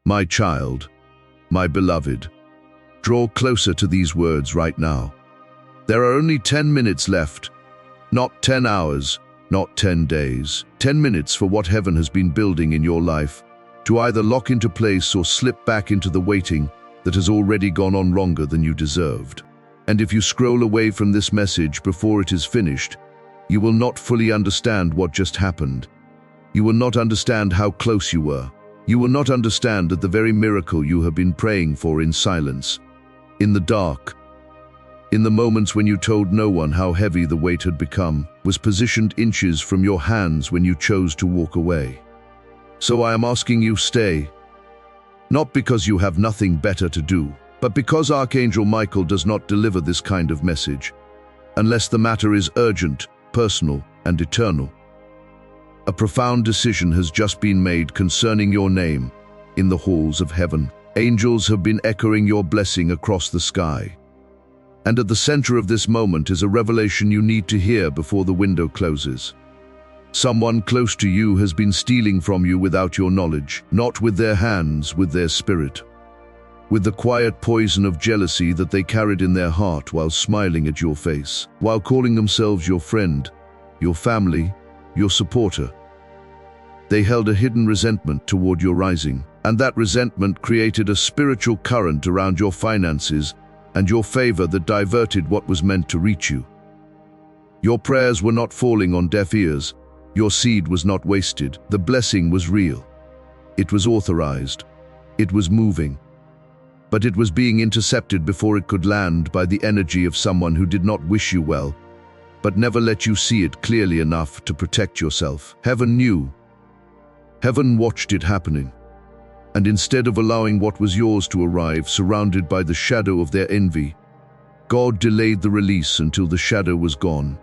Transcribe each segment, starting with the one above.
My child, my beloved, draw closer to these words right now. There are only 10 minutes left, not 10 hours, not 10 days. 10 minutes for what heaven has been building in your life, to either lock into place or slip back into the waiting that has already gone on longer than you deserved. And if you scroll away from this message before it is finished, you will not fully understand what just happened. You will not understand how close you were. You will not understand that the very miracle you have been praying for in silence, in the dark, in the moments when you told no one how heavy the weight had become, was positioned inches from your hands when you chose to walk away. So I am asking you, stay. Not because you have nothing better to do, but because Archangel Michael does not deliver this kind of message, unless the matter is urgent, personal, and eternal. A profound decision has just been made concerning your name in the halls of heaven. Angels have been echoing your blessing across the sky. And at the center of this moment is a revelation you need to hear before the window closes. Someone close to you has been stealing from you without your knowledge, not with their hands, with their spirit. With the quiet poison of jealousy that they carried in their heart while smiling at your face, while calling themselves your friend, your family, your supporter. They held a hidden resentment toward your rising, and that resentment created a spiritual current around your finances and your favor that diverted what was meant to reach you. Your prayers were not falling on deaf ears. Your seed was not wasted. The blessing was real. It was authorized. It was moving. But it was being intercepted before it could land by the energy of someone who did not wish you well, but never let you see it clearly enough to protect yourself. Heaven knew. Heaven watched it happening. And instead of allowing what was yours to arrive surrounded by the shadow of their envy, God delayed the release until the shadow was gone.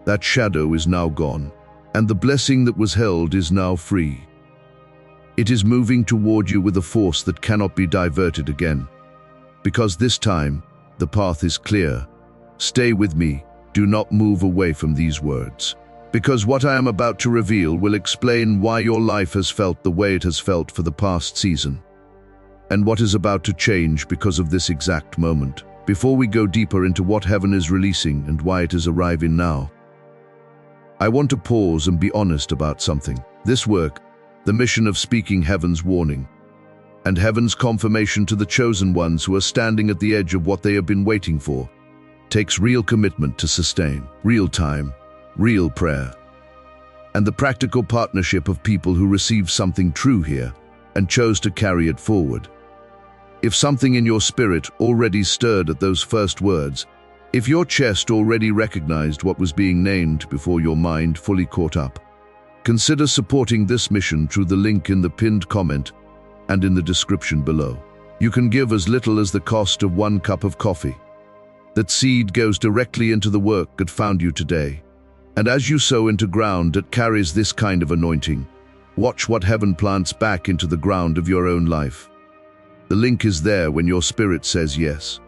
That shadow is now gone, and the blessing that was held is now free. It is moving toward you with a force that cannot be diverted again. Because this time, the path is clear. Stay with me. Do not move away from these words. Because what I am about to reveal will explain why your life has felt the way it has felt for the past season, and what is about to change because of this exact moment. Before we go deeper into what heaven is releasing and why it is arriving now, I want to pause and be honest about something. This work, the mission of speaking heaven's warning, and heaven's confirmation to the chosen ones who are standing at the edge of what they have been waiting for, takes real commitment to sustain, real time, real prayer, and the practical partnership of people who received something true here and chose to carry it forward. If something in your spirit already stirred at those first words, if your chest already recognized what was being named before your mind fully caught up, consider supporting this mission through the link in the pinned comment and in the description below. You can give as little as the cost of 1 cup of coffee. That seed goes directly into the work that found you today. And as you sow into ground that carries this kind of anointing, watch what heaven plants back into the ground of your own life. The link is there when your spirit says yes.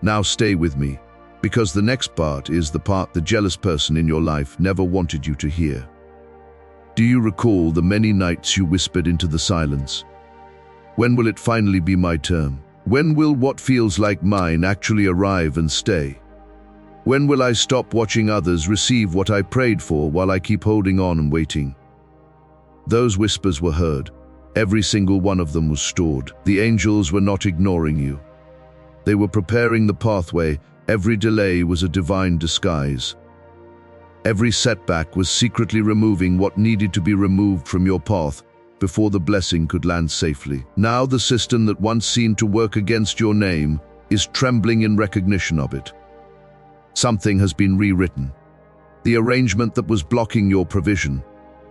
Now stay with me, because the next part is the part the jealous person in your life never wanted you to hear. Do you recall the many nights you whispered into the silence? When will it finally be my turn? When will what feels like mine actually arrive and stay? When will I stop watching others receive what I prayed for while I keep holding on and waiting? Those whispers were heard. Every single one of them was stored. The angels were not ignoring you. They were preparing the pathway. Every delay was a divine disguise. Every setback was secretly removing what needed to be removed from your path before the blessing could land safely. Now the system that once seemed to work against your name is trembling in recognition of it. Something has been rewritten. The arrangement that was blocking your provision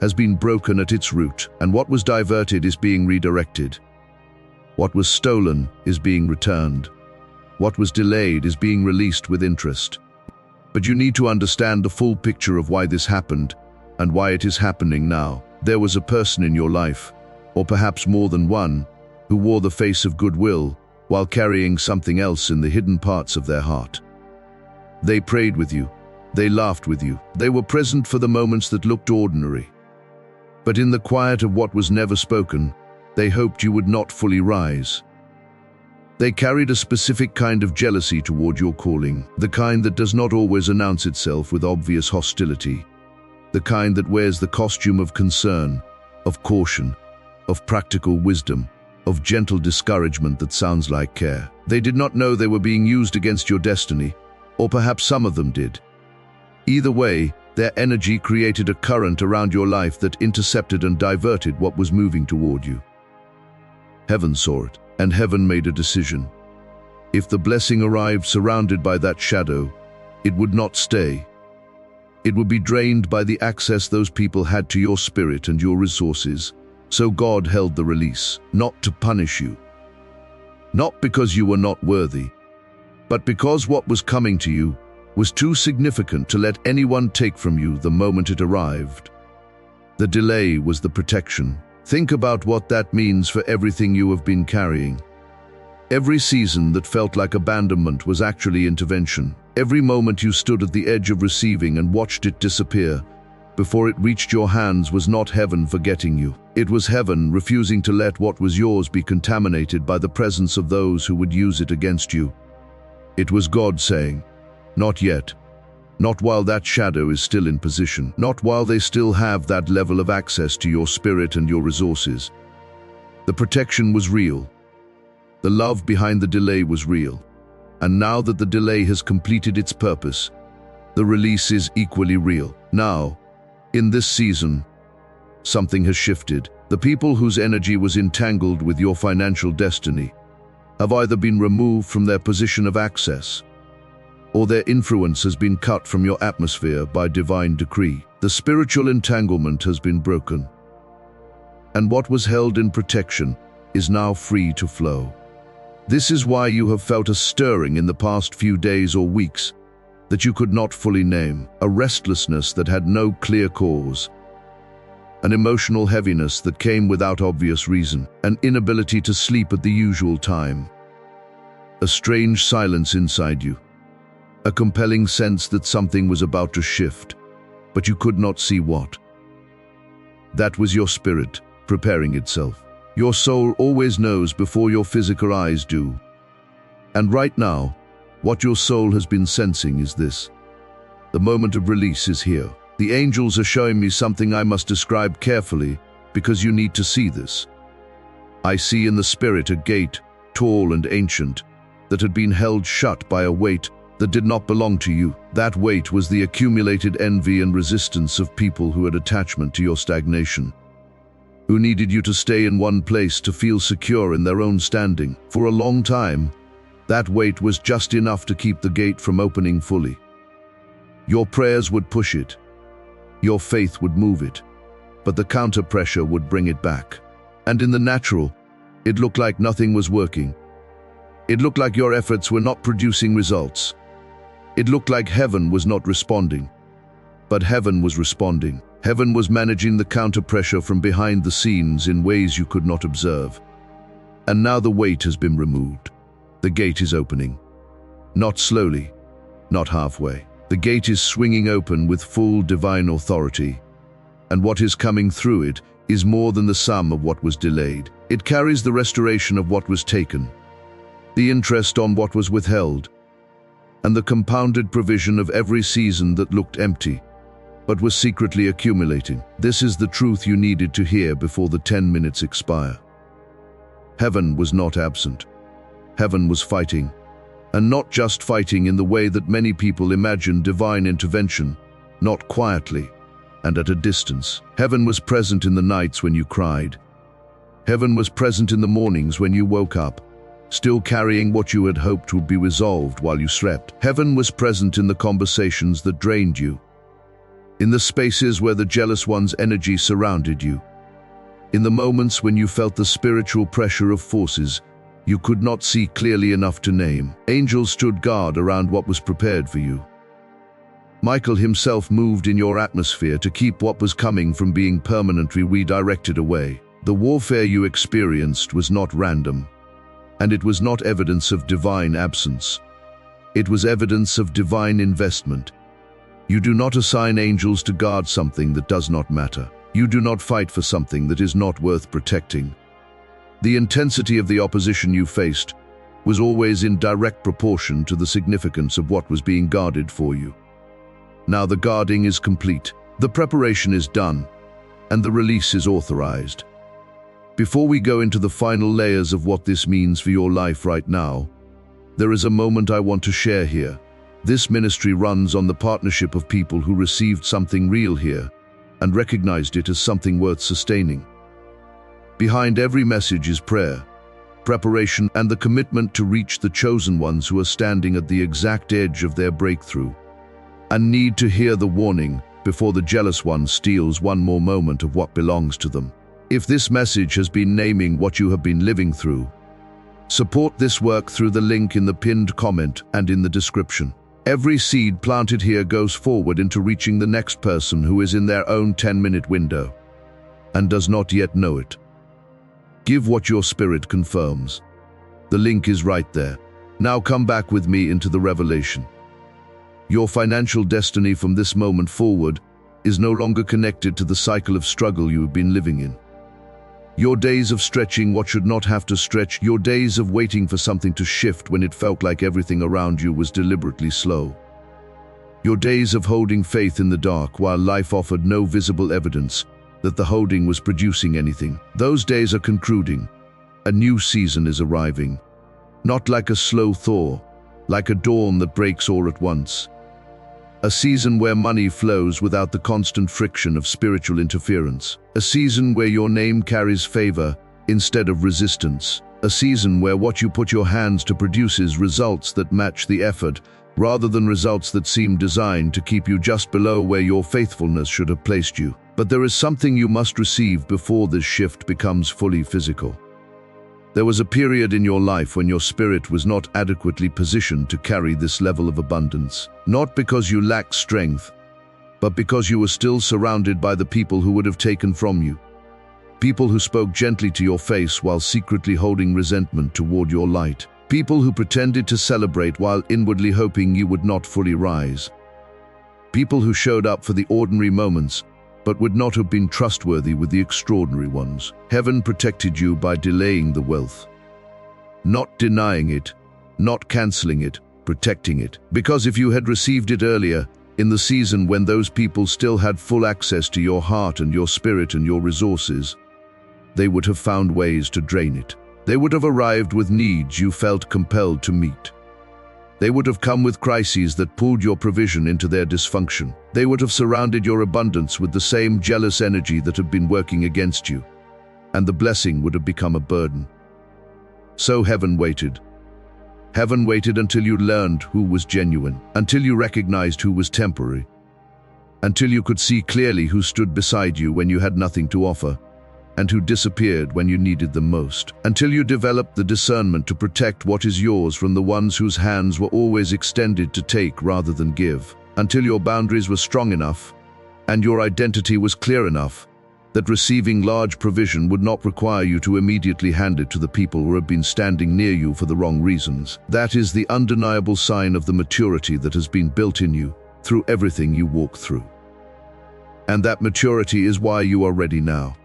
has been broken at its root, and what was diverted is being redirected. What was stolen is being returned. What was delayed is being released with interest. But you need to understand the full picture of why this happened and why it is happening now. There was a person in your life, or perhaps more than one, who wore the face of goodwill while carrying something else in the hidden parts of their heart. They prayed with you. They laughed with you. They were present for the moments that looked ordinary. But in the quiet of what was never spoken, They hoped you would not fully rise. They carried a specific kind of jealousy toward your calling, the kind that does not always announce itself with obvious hostility, the kind that wears the costume of concern, of caution, of practical wisdom, of gentle discouragement that sounds like care. They did not know they were being used against your destiny, or perhaps some of them did. Either way, their energy created a current around your life that intercepted and diverted what was moving toward you. Heaven saw it, and heaven made a decision. If the blessing arrived surrounded by that shadow, it would not stay. It would be drained by the access those people had to your spirit and your resources. So God held the release, not to punish you. Not because you were not worthy, but because what was coming to you was too significant to let anyone take from you the moment it arrived. The delay was the protection. Think about what that means for everything you have been carrying. Every season that felt like abandonment was actually intervention. Every moment you stood at the edge of receiving and watched it disappear before it reached your hands was not heaven forgetting you. It was heaven refusing to let what was yours be contaminated by the presence of those who would use it against you. It was God saying, "Not yet. Not while that shadow is still in position. Not while they still have that level of access to your spirit and your resources." The protection was real. The love behind the delay was real. And now that the delay has completed its purpose, the release is equally real. Now, in this season, something has shifted. The people whose energy was entangled with your financial destiny have either been removed from their position of access, or their influence has been cut from your atmosphere by divine decree. The spiritual entanglement has been broken, and what was held in protection is now free to flow. This is why you have felt a stirring in the past few days or weeks that you could not fully name, a restlessness that had no clear cause, an emotional heaviness that came without obvious reason, an inability to sleep at the usual time, a strange silence inside you, a compelling sense that something was about to shift, but you could not see what. That was your spirit preparing itself. Your soul always knows before your physical eyes do. And right now, what your soul has been sensing is this: the moment of release is here. The angels are showing me something I must describe carefully because you need to see this. I see in the spirit a gate, tall and ancient, that had been held shut by a weight that did not belong to you. That weight was the accumulated envy and resistance of people who had attachment to your stagnation, who needed you to stay in one place to feel secure in their own standing. For a long time, that weight was just enough to keep the gate from opening fully. Your prayers would push it, your faith would move it, but the counter-pressure would bring it back. And in the natural, it looked like nothing was working. It looked like your efforts were not producing results. It looked like heaven was not responding. But heaven was responding. Heaven was managing the counter-pressure from behind the scenes in ways you could not observe. And now the weight has been removed. The gate is opening. Not slowly, not halfway. The gate is swinging open with full divine authority. And what is coming through it is more than the sum of what was delayed. It carries the restoration of what was taken, the interest on what was withheld, and the compounded provision of every season that looked empty, but was secretly accumulating. This is the truth you needed to hear before the 10 minutes expire. Heaven was not absent. Heaven was fighting, and not just fighting in the way that many people imagine divine intervention, not quietly and at a distance. Heaven was present in the nights when you cried. Heaven was present in the mornings when you woke up, still carrying what you had hoped would be resolved while you slept. Heaven was present in the conversations that drained you, in the spaces where the jealous one's energy surrounded you, in the moments when you felt the spiritual pressure of forces you could not see clearly enough to name. Angels stood guard around what was prepared for you. Michael himself moved in your atmosphere to keep what was coming from being permanently redirected away. The warfare you experienced was not random, and it was not evidence of divine absence. It was evidence of divine investment. You do not assign angels to guard something that does not matter. You do not fight for something that is not worth protecting. The intensity of the opposition you faced was always in direct proportion to the significance of what was being guarded for you. Now the guarding is complete, the preparation is done, and the release is authorized. Before we go into the final layers of what this means for your life right now, there is a moment I want to share here. This ministry runs on the partnership of people who received something real here and recognized it as something worth sustaining. Behind every message is prayer, preparation, and the commitment to reach the chosen ones who are standing at the exact edge of their breakthrough and need to hear the warning before the jealous one steals one more moment of what belongs to them. If this message has been naming what you have been living through, support this work through the link in the pinned comment and in the description. Every seed planted here goes forward into reaching the next person who is in their own 10-minute window and does not yet know it. Give what your spirit confirms. The link is right there. Now come back with me into the revelation. Your financial destiny from this moment forward is no longer connected to the cycle of struggle you have been living in. Your days of stretching what should not have to stretch, your days of waiting for something to shift when it felt like everything around you was deliberately slow. Your days of holding faith in the dark while life offered no visible evidence that the holding was producing anything. Those days are concluding. A new season is arriving. Not like a slow thaw, like a dawn that breaks all at once. A season where money flows without the constant friction of spiritual interference. A season where your name carries favor instead of resistance. A season where what you put your hands to produces results that match the effort, rather than results that seem designed to keep you just below where your faithfulness should have placed you. But there is something you must receive before this shift becomes fully physical. There was a period in your life when your spirit was not adequately positioned to carry this level of abundance. Not because you lacked strength, but because you were still surrounded by the people who would have taken from you. People who spoke gently to your face while secretly holding resentment toward your light. People who pretended to celebrate while inwardly hoping you would not fully rise. People who showed up for the ordinary moments, but would not have been trustworthy with the extraordinary ones. Heaven protected you by delaying the wealth. Not denying it, not canceling it, protecting it. Because if you had received it earlier, in the season when those people still had full access to your heart and your spirit and your resources, they would have found ways to drain it. They would have arrived with needs you felt compelled to meet. They would have come with crises that pulled your provision into their dysfunction. They would have surrounded your abundance with the same jealous energy that had been working against you, and the blessing would have become a burden. So heaven waited. Heaven waited until you learned who was genuine, until you recognized who was temporary, until you could see clearly who stood beside you when you had nothing to offer, and who disappeared when you needed them most, until you developed the discernment to protect what is yours from the ones whose hands were always extended to take rather than give, until your boundaries were strong enough and your identity was clear enough that receiving large provision would not require you to immediately hand it to the people who have been standing near you for the wrong reasons. That is the undeniable sign of the maturity that has been built in you through everything you walk through. And that maturity is why you are ready now.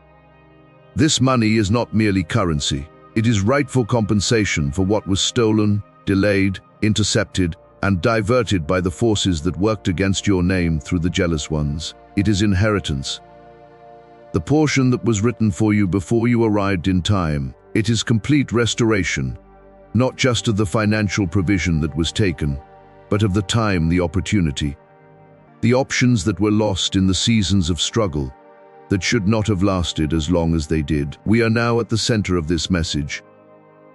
This money is not merely currency. It is rightful compensation for what was stolen, delayed, intercepted, and diverted by the forces that worked against your name through the jealous ones. It is inheritance. The portion that was written for you before you arrived in time. It is complete restoration, not just of the financial provision that was taken, but of the time, the opportunity, the options that were lost in the seasons of struggle that should not have lasted as long as they did. We are now at the center of this message,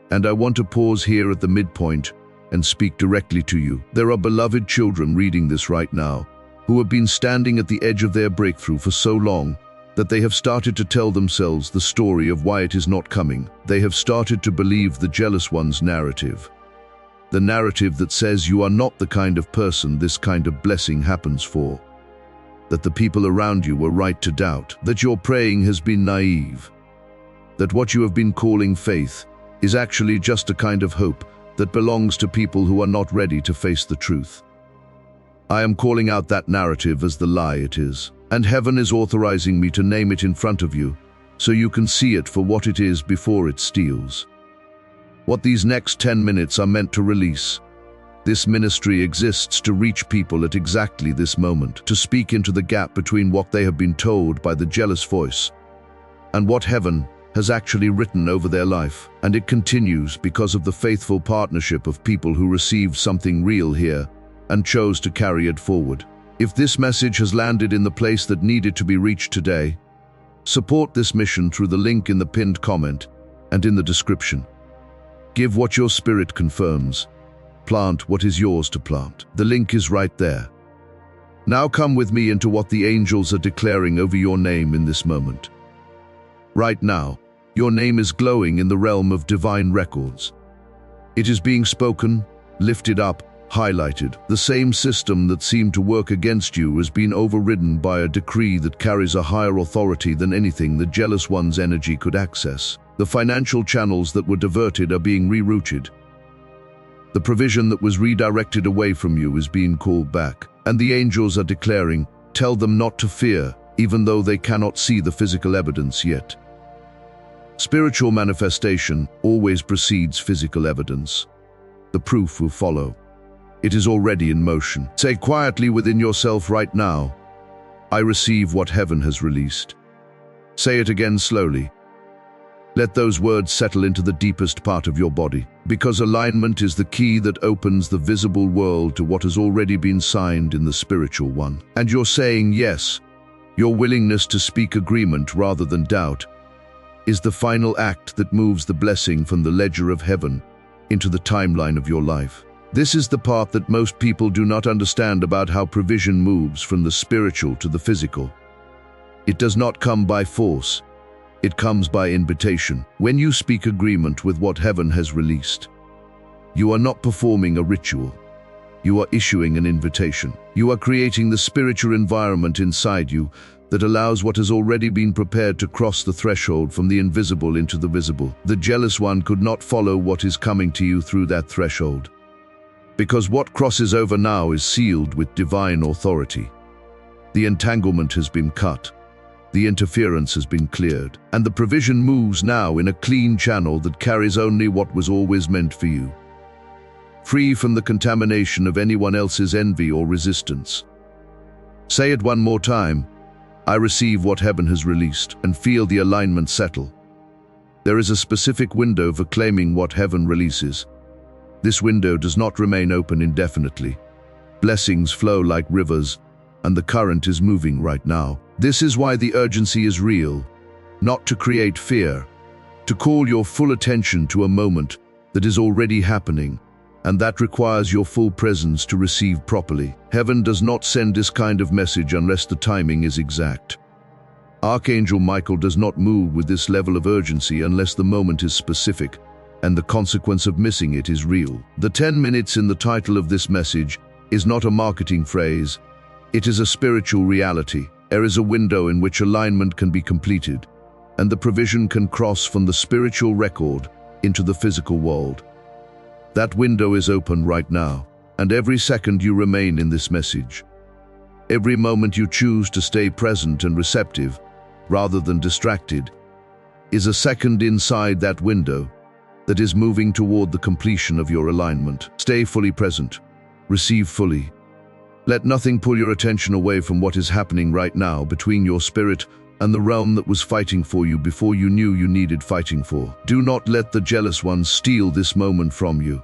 and I want to pause here at the midpoint and speak directly to you. There are beloved children reading this right now who have been standing at the edge of their breakthrough for so long that they have started to tell themselves the story of why it is not coming. They have started to believe the jealous one's narrative. The narrative that says you are not the kind of person this kind of blessing happens for. That the people around you were right to doubt, that your praying has been naive, that what you have been calling faith is actually just a kind of hope that belongs to people who are not ready to face the truth. I am calling out that narrative as the lie it is, and heaven is authorizing me to name it in front of you so you can see it for what it is before it steals. What these next 10 minutes are meant to release. This ministry exists to reach people at exactly this moment, to speak into the gap between what they have been told by the jealous voice and what heaven has actually written over their life. And it continues because of the faithful partnership of people who received something real here and chose to carry it forward. If this message has landed in the place that needed to be reached today, support this mission through the link in the pinned comment and in the description. Give what your spirit confirms. Plant what is yours to plant. The link is right there. Now come with me into what the angels are declaring over your name in this moment. Right now, your name is glowing in the realm of divine records. It is being spoken, lifted up, highlighted. The same system that seemed to work against you has been overridden by a decree that carries a higher authority than anything the jealous one's energy could access. The financial channels that were diverted are being rerouted. The provision that was redirected away from you is being called back. And the angels are declaring, tell them not to fear, even though they cannot see the physical evidence yet. Spiritual manifestation always precedes physical evidence. The proof will follow. It is already in motion. Say quietly within yourself right now, I receive what heaven has released. Say it again slowly. Let those words settle into the deepest part of your body, because alignment is the key that opens the visible world to what has already been signed in the spiritual one. And you're saying yes. Your willingness to speak agreement rather than doubt is the final act that moves the blessing from the ledger of heaven into the timeline of your life. This is the part that most people do not understand about how provision moves from the spiritual to the physical. It does not come by force. It comes by invitation. When you speak agreement with what heaven has released, you are not performing a ritual. You are issuing an invitation. You are creating the spiritual environment inside you that allows what has already been prepared to cross the threshold from the invisible into the visible. The jealous one could not follow what is coming to you through that threshold, because what crosses over now is sealed with divine authority. The entanglement has been cut. The interference has been cleared, and the provision moves now in a clean channel that carries only what was always meant for you, free from the contamination of anyone else's envy or resistance. Say it one more time. I receive what heaven has released, and feel the alignment settle. There is a specific window for claiming what heaven releases. This window does not remain open indefinitely. Blessings flow like rivers, and the current is moving right now. This is why the urgency is real, not to create fear, to call your full attention to a moment that is already happening, and that requires your full presence to receive properly. Heaven does not send this kind of message unless the timing is exact. Archangel Michael does not move with this level of urgency unless the moment is specific, and the consequence of missing it is real. The 10 minutes in the title of this message is not a marketing phrase. It is a spiritual reality. There is a window in which alignment can be completed, and the provision can cross from the spiritual record into the physical world. That window is open right now, and every second you remain in this message, every moment you choose to stay present and receptive, rather than distracted, is a second inside that window that is moving toward the completion of your alignment. Stay fully present. Receive fully. Let nothing pull your attention away from what is happening right now between your spirit and the realm that was fighting for you before you knew you needed fighting for. Do not let the jealous ones steal this moment from you.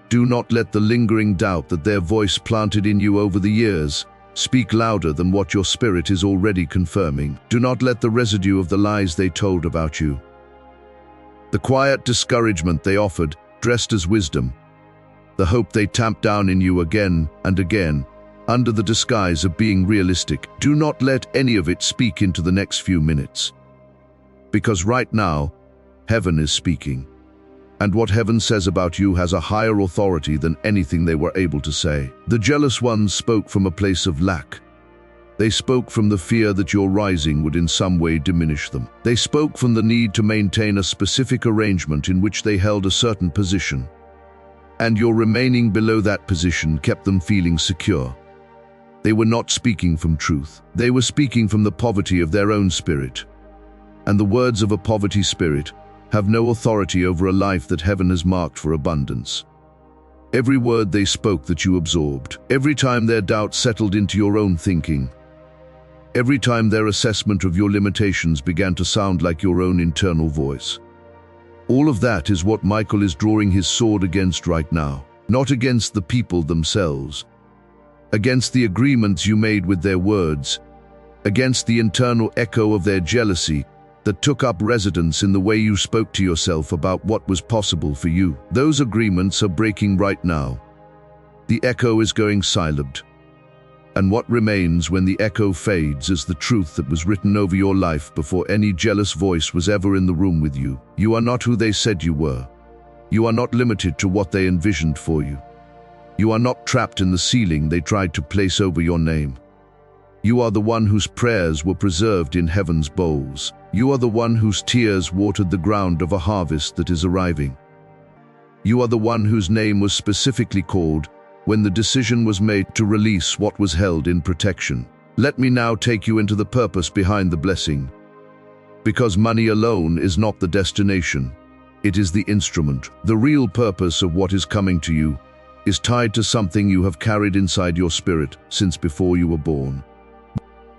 Do not let the lingering doubt that their voice planted in you over the years speak louder than what your spirit is already confirming. Do not let the residue of the lies they told about you, the quiet discouragement they offered, dressed as wisdom, the hope they tamped down in you again and again, under the disguise of being realistic. Do not let any of it speak into the next few minutes. Because right now, heaven is speaking. And what heaven says about you has a higher authority than anything they were able to say. The jealous ones spoke from a place of lack. They spoke from the fear that your rising would in some way diminish them. They spoke from the need to maintain a specific arrangement in which they held a certain position. And your remaining below that position kept them feeling secure. They were not speaking from truth. They were speaking from the poverty of their own spirit. and the words of a poverty spirit have no authority over a life that heaven has marked for abundance. Every word they spoke that you absorbed, every time their doubt settled into your own thinking, every time their assessment of your limitations began to sound like your own internal voice. All of that is what Michael is drawing his sword against right now, not against the people themselves, against the agreements you made with their words, against the internal echo of their jealousy that took up residence in the way you spoke to yourself about what was possible for you. Those agreements are breaking right now. The echo is going silent. And what remains when the echo fades is the truth that was written over your life before any jealous voice was ever in the room with you. You are not who they said you were. You are not limited to what they envisioned for you. You are not trapped in the ceiling they tried to place over your name. You are the one whose prayers were preserved in heaven's bowls. You are the one whose tears watered the ground of a harvest that is arriving. You are the one whose name was specifically called when the decision was made to release what was held in protection. Let me now take you into the purpose behind the blessing. Because money alone is not the destination, it is the instrument. The real purpose of what is coming to you is tied to something you have carried inside your spirit since before you were born.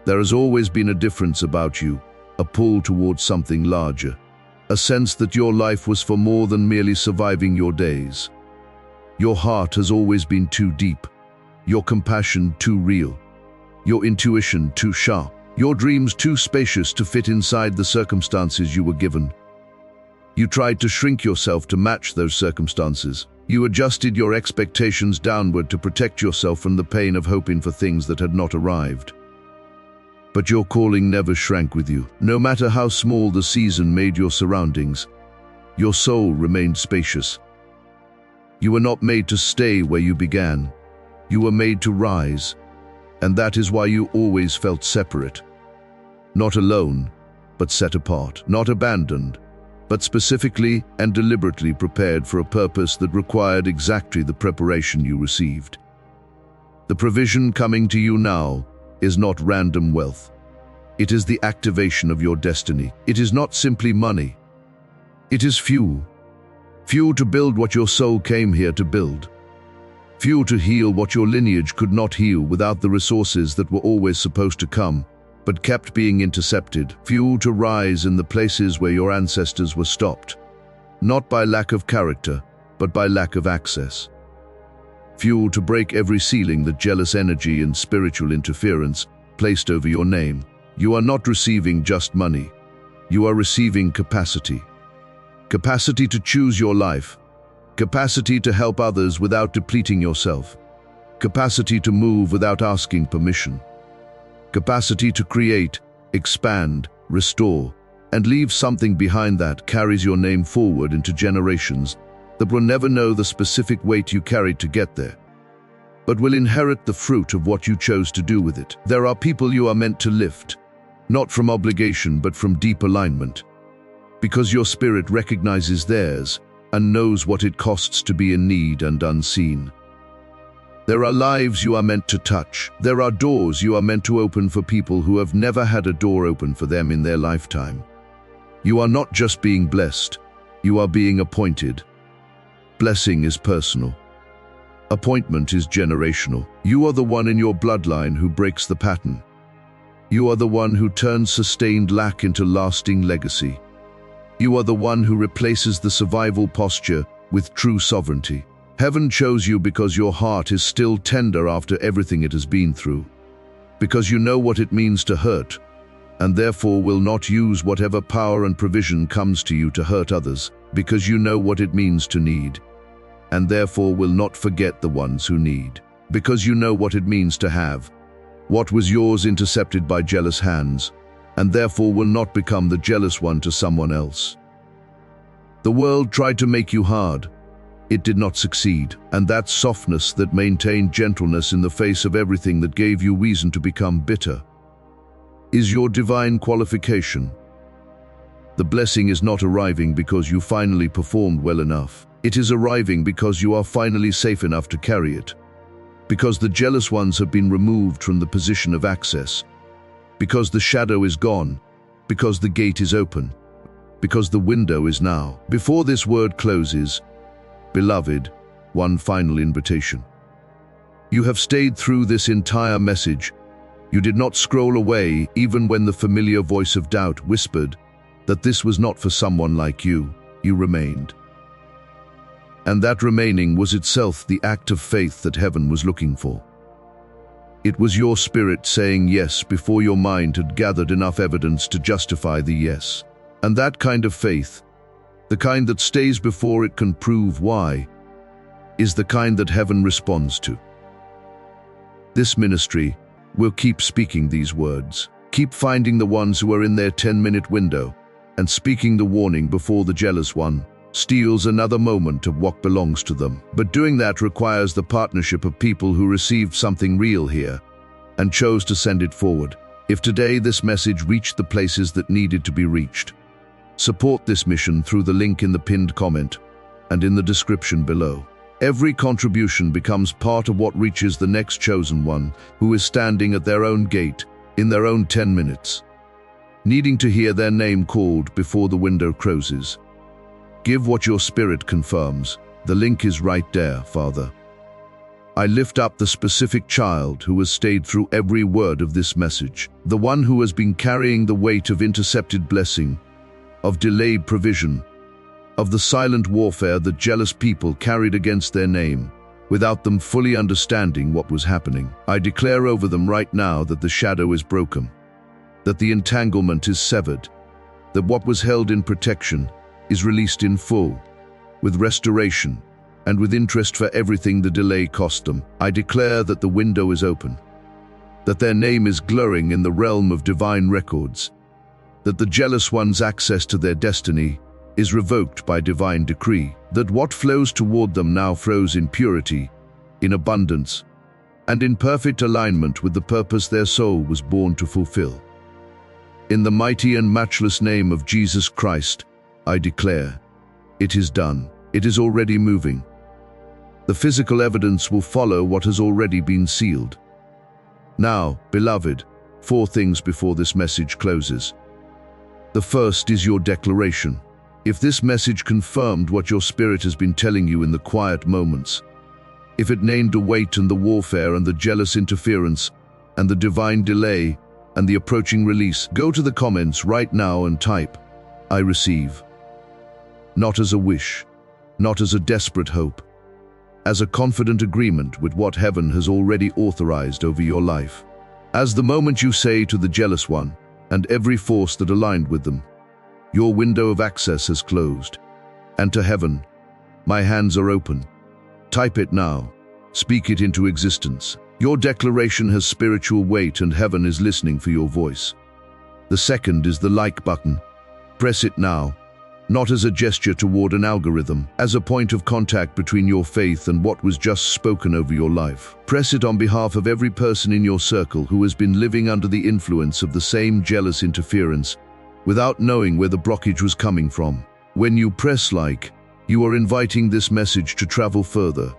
There has always been a difference about you, a pull towards something larger, a sense that your life was for more than merely surviving your days. Your heart has always been too deep, your compassion too real, your intuition too sharp, your dreams too spacious to fit inside the circumstances you were given. You tried to shrink yourself to match those circumstances. You adjusted your expectations downward to protect yourself from the pain of hoping for things that had not arrived. But your calling never shrank with you. No matter how small the season made your surroundings, your soul remained spacious. You were not made to stay where you began. You were made to rise, and that is why you always felt separate. Not alone, but set apart. Not abandoned, but specifically and deliberately prepared for a purpose that required exactly the preparation you received. The provision coming to you now is not random wealth. It is the activation of your destiny. It is not simply money. It is fuel. Fuel to build what your soul came here to build. Fuel to heal what your lineage could not heal without the resources that were always supposed to come, but kept being intercepted. Fuel to rise in the places where your ancestors were stopped, not by lack of character, but by lack of access. Fuel to break every ceiling that jealous energy and spiritual interference placed over your name. You are not receiving just money. You are receiving capacity. Capacity to choose your life. Capacity to help others without depleting yourself. Capacity to move without asking permission. Capacity to create, expand, restore, and leave something behind that carries your name forward into generations that will never know the specific weight you carried to get there, but will inherit the fruit of what you chose to do with it. There are people you are meant to lift, not from obligation but from deep alignment, because your spirit recognizes theirs and knows what it costs to be in need and unseen. There are lives you are meant to touch. There are doors you are meant to open for people who have never had a door open for them in their lifetime. You are not just being blessed, you are being appointed. Blessing is personal. Appointment is generational. You are the one in your bloodline who breaks the pattern. You are the one who turns sustained lack into lasting legacy. You are the one who replaces the survival posture with true sovereignty. Heaven chose you because your heart is still tender after everything it has been through. Because you know what it means to hurt, and therefore will not use whatever power and provision comes to you to hurt others. Because you know what it means to need, and therefore will not forget the ones who need. Because you know what it means to have what was yours intercepted by jealous hands, and therefore will not become the jealous one to someone else. The world tried to make you hard. It did not succeed, and that softness that maintained gentleness in the face of everything that gave you reason to become bitter is your divine qualification. The blessing is not arriving because you finally performed well enough. It is arriving because you are finally safe enough to carry it. Because the jealous ones have been removed from the position of access. Because the shadow is gone, because the gate is open, because the window is now. Before this word closes, beloved, one final invitation. You have stayed through this entire message. You did not scroll away even when the familiar voice of doubt whispered that this was not for someone like you. You remained. And that remaining was itself the act of faith that heaven was looking for. It was your spirit saying yes before your mind had gathered enough evidence to justify the yes. And that kind of faith, the kind that stays before it can prove why, is the kind that heaven responds to. This ministry will keep speaking these words, keep finding the ones who are in their 10-minute window, and speaking the warning before the jealous one steals another moment of what belongs to them. But doing that requires the partnership of people who received something real here and chose to send it forward. If today this message reached the places that needed to be reached, support this mission through the link in the pinned comment and in the description below. Every contribution becomes part of what reaches the next chosen one who is standing at their own gate in their own 10 minutes, needing to hear their name called before the window closes. Give what your spirit confirms. The link is right there, Father. I lift up the specific child who has stayed through every word of this message, the one who has been carrying the weight of intercepted blessing, of delayed provision, of the silent warfare that jealous people carried against their name, without them fully understanding what was happening. I declare over them right now that the shadow is broken, that the entanglement is severed, that what was held in protection is released in full, with restoration, and with interest for everything the delay cost them. I declare that the window is open, that their name is glowing in the realm of divine records, that the jealous one's access to their destiny is revoked by divine decree, that what flows toward them now flows in purity, in abundance, and in perfect alignment with the purpose their soul was born to fulfill. In the mighty and matchless name of Jesus Christ, I declare, it is done. It is already moving. The physical evidence will follow what has already been sealed. Now, beloved, 4 things before this message closes. The first is your declaration. If this message confirmed what your spirit has been telling you in the quiet moments, if it named the weight and the warfare and the jealous interference and the divine delay and the approaching release, go to the comments right now and type, I receive. Not as a wish, not as a desperate hope, as a confident agreement with what heaven has already authorized over your life. As the moment you say to the jealous one and every force that aligned with them, your window of access has closed, and to heaven, my hands are open. Type it now. Speak it into existence. Your declaration has spiritual weight and heaven is listening for your voice. The second is the like button. Press it now, not as a gesture toward an algorithm, as a point of contact between your faith and what was just spoken over your life. Press it on behalf of every person in your circle who has been living under the influence of the same jealous interference, without knowing where the blockage was coming from. When you press like, you are inviting this message to travel further,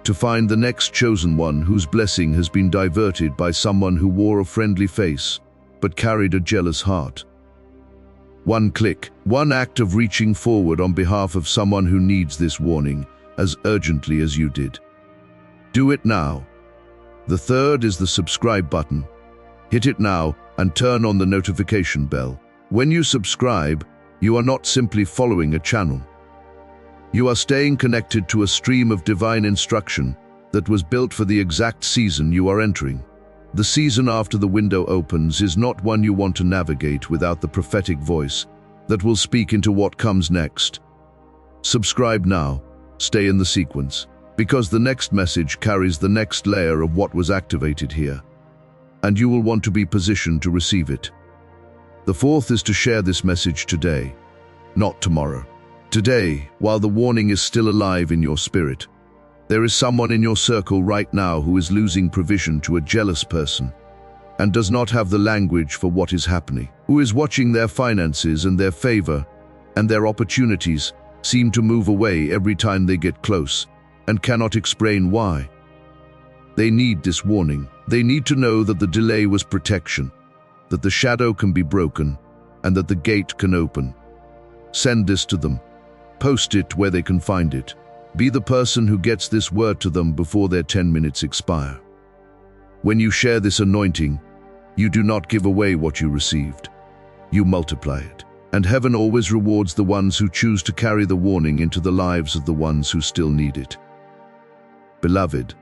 to find the next chosen one whose blessing has been diverted by someone who wore a friendly face, but carried a jealous heart. One click, one act of reaching forward on behalf of someone who needs this warning as urgently as you did. Do it now. The third is the subscribe button. Hit it now and turn on the notification bell. When you subscribe, you are not simply following a channel. You are staying connected to a stream of divine instruction that was built for the exact season you are entering. The season after the window opens is not one you want to navigate without the prophetic voice that will speak into what comes next. Subscribe now, stay in the sequence, because the next message carries the next layer of what was activated here, and you will want to be positioned to receive it. The fourth is to share this message today, not tomorrow. Today, while the warning is still alive in your spirit, there is someone in your circle right now who is losing provision to a jealous person and does not have the language for what is happening, who is watching their finances and their favor and their opportunities seem to move away every time they get close and cannot explain why. They need this warning. They need to know that the delay was protection, that the shadow can be broken, and that the gate can open. Send this to them. Post it where they can find it. Be the person who gets this word to them before their 10 minutes expire. When you share this anointing, you do not give away what you received. You multiply it. And heaven always rewards the ones who choose to carry the warning into the lives of the ones who still need it. Beloved,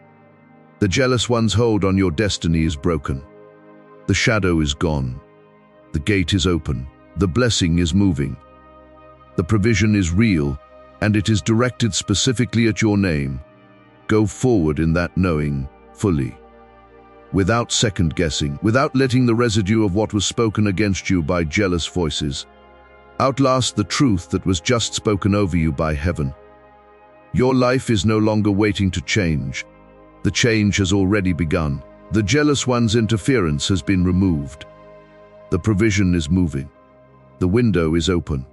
the jealous one's hold on your destiny is broken. The shadow is gone. The gate is open. The blessing is moving. The provision is real, and it is directed specifically at your name. Go forward in that knowing fully, without second guessing, without letting the residue of what was spoken against you by jealous voices outlast the truth that was just spoken over you by heaven. Your life is no longer waiting to change. The change has already begun. The jealous one's interference has been removed. The provision is moving. The window is open.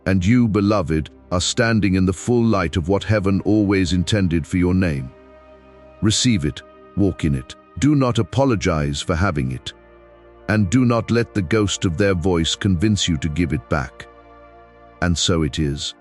And you, beloved, are standing in the full light of what heaven always intended for your name. Receive it, walk in it. Do not apologize for having it. And do not let the ghost of their voice convince you to give it back. And so it is.